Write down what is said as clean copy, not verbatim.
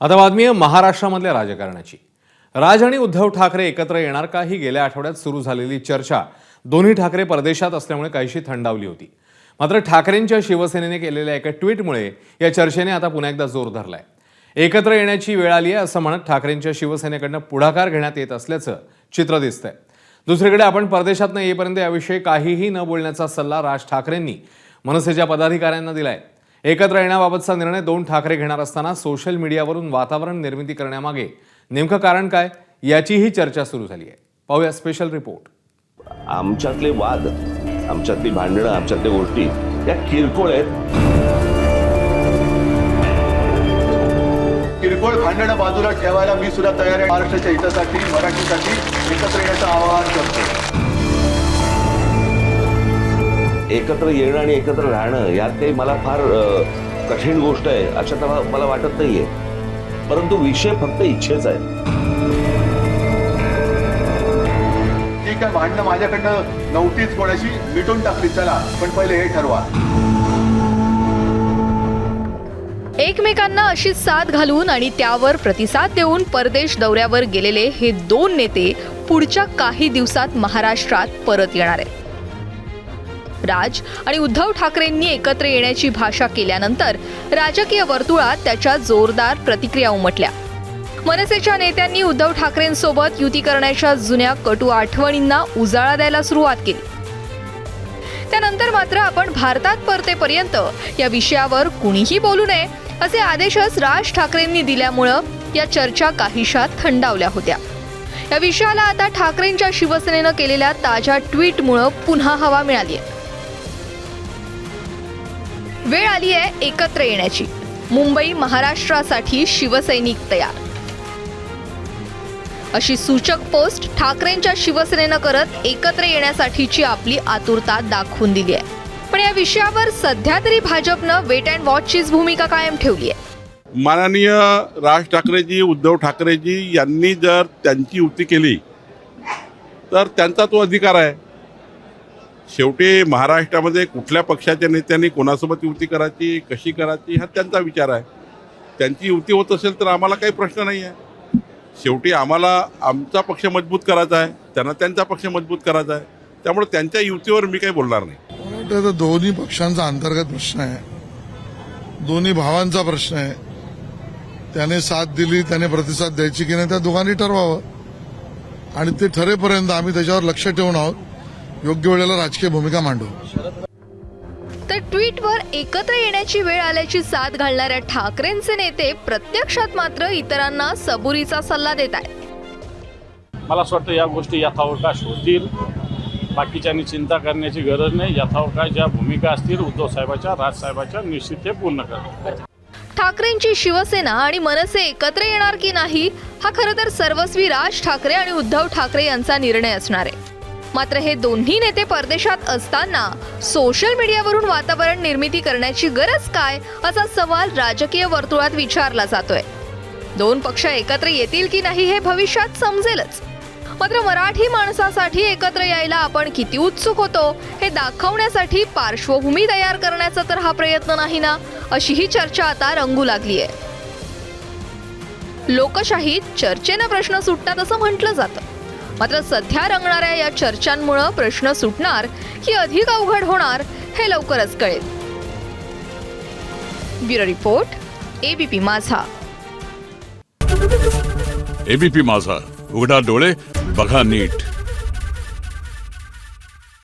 आता बातमी आहे महाराष्ट्रामधल्या राजकारणाची। राज आणि उद्धव ठाकरे एकत्र येणार का ही गेल्या आठवड्यात सुरू झालेली चर्चा दोन्ही ठाकरे परदेशात असल्यामुळे काहीशी थंडावली होती। मात्र ठाकरेंच्या शिवसेनेने केलेल्या एका ट्विटमुळे या चर्चेने आता पुन्हा एकदा जोर धरलाय। एकत्र येण्याची वेळ आली आहे असं म्हणत ठाकरेंच्या शिवसेनेकडून पुढाकार घेण्यात येत असल्याचं चित्र दिसतंय। दुसरीकडे आपण परदेशात येईपर्यंत याविषयी काहीही न बोलण्याचा सल्ला राज ठाकरेंनी मनसेच्या पदाधिकाऱ्यांना दिलाय। एकत्र येण्याबाबतचा निर्णय दोन ठाकरे घेणार असताना सोशल मीडियावरून वातावरण निर्मिती करण्यामागे नेमकं कारण काय याचीही चर्चा सुरू झाली आहे। पाहूया स्पेशल रिपोर्ट। आमच्यातले वाद, आमच्यातली भांडणं, आमच्यातल्या गोष्टी या किरकोळ आहेत। किरकोळ भांडणं बाजूला ठेवायला मी सुद्धा तयार आहे। महाराष्ट्राच्या हितासाठी, मराठीसाठी एकत्र येण्याचं आवाहन करतो। एकत्र येणं आणि एकत्र राहणं यात काही मला फार कठीण गोष्ट आहे अशा तर मला वाटत नाहीये, परंतु विषय फक्त इच्छेचा आहे। ठीक आहे, भांडणं माझ्याकडनं नव्हतीच, कोणाशी मिटून टाकली, चला पण पहिले हे ठरवा। एकमेकांना अशी साथ घालून आणि त्यावर प्रतिसाद देऊन परदेश दौऱ्यावर गेलेले हे दोन नेते पुढच्या काही दिवसात महाराष्ट्रात परत येणार आहेत। राज आणि उद्धव ठाकरेंनी एकत्र येण्याची भाषा केल्यानंतर राजकीय वर्तुळात त्याच्या जोरदार प्रतिक्रिया उमटल्या। मनसेच्या नेत्यांनी उद्धव ठाकरेंसोबत युती करण्याच्या जुन्या कटू आठवणींना उजाळा द्यायला सुरुवात केली। त्यानंतर मात्र आपण भारतात परतेपर्यंत या विषयावर कुणीही बोलू नये असे आदेशच राज ठाकरेंनी दिल्यामुळं या चर्चा काहीशा थंडावल्या होत्या। या विषयाला आता ठाकरेंच्या शिवसेनेनं केलेल्या ताज्या ट्विटमुळं पुन्हा हवा मिळाली आहे। वेळ आली आहे एकत्र येण्याची, मुंबई महाराष्ट्रासाठी शिवसैनिक तयार, अशी सूचक पोस्ट ठाकरेंच्या शिवसेनेनं करत एकत्र येण्यासाठीची आपली आतुरता दाखवून दिली आहे। पण या विषयावर सध्या तरी भाजपनं वेट अँड वॉचचीच भूमिका कायम ठेवली आहे। माननीय राज ठाकरेजी, उद्धव ठाकरेजी यांनी जर त्यांची युती केली तर त्यांचा तो अधिकार आहे। शेवटी महाराष्ट्रामध्ये कुठल्या पक्षाच्या नेत्यांनी कोणासोबत युती करायची, कशी करायची हा त्यांचा विचार आहे। त्यांची युती होत असेल तर आम्हाला काही प्रश्न नाही आहे। शेवटी आम्हाला आमचा पक्ष मजबूत करायचा आहे, त्यांना त्यांचा पक्ष मजबूत करायचा आहे। त्यामुळे त्यांच्या युतीवर मी काही बोलणार नाही। दोन्ही पक्षांचा अंतर्गत प्रश्न आहे, दोन्ही भावांचा प्रश्न आहे। त्याने साथ दिली, त्याने प्रतिसाद द्यायची की नाही त्या दोघांनी ठरवावं आणि ते ठरेपर्यंत आम्ही त्याच्यावर लक्ष ठेवून आहोत, योग्य वेळेला राजकीय भूमिका मांडू। तर ट्विटवर एकत्र येण्याची वेळ आल्याची साथ घालणाऱ्या ठाकरेंचे नेते प्रत्यक्षात मात्र इतरांना सबुरीचा सल्ला देत आहेत। मला असं वाटतं या गोष्टी यथावकाश होतील, बाकीच्यांनी चिंता करण्याची गरज नाही। यथावकाश ज्या भूमिका असतील उद्धव साहेबांच्या, राज साहेबांच्या, निश्चित ते पूर्ण करतील। ठाकरेंची शिवसेना आणि मनसे एकत्र येणार की नाही हा खरं तर सर्वस्वी राज ठाकरे आणि उद्धव ठाकरे यांचा निर्णय असणार आहे। मात्र हे दोन्ही नेते परदेशात असताना सोशल मीडियावरून वातावरण निर्मिती करण्याची गरज काय असा सवाल राजकीय वर्तुळात विचारला जातोय। दोन पक्ष एकत्र येतील की नाही हे भविष्यात समजेलच, मात्र मराठी माणसासाठी एकत्र यायला आपण किती उत्सुक होतो हे दाखवण्यासाठी पार्श्वभूमी तयार करण्याचा तर हा प्रयत्न नाही ना, अशी ही चर्चा आता रंगू लागली आहे। लोकशाहीत चर्चेनं प्रश्न सुटतात असं म्हटलं जातं, मात्र सध्या रंगणाऱ्या या चर्चांमुळे प्रश्न सुटणार की अधिक अवघड होणार हे लवकरच कळेल। ब्युरो रिपोर्ट, एबीपी माझा। एबीपी माझा, उघडा डोळे बघा नीट।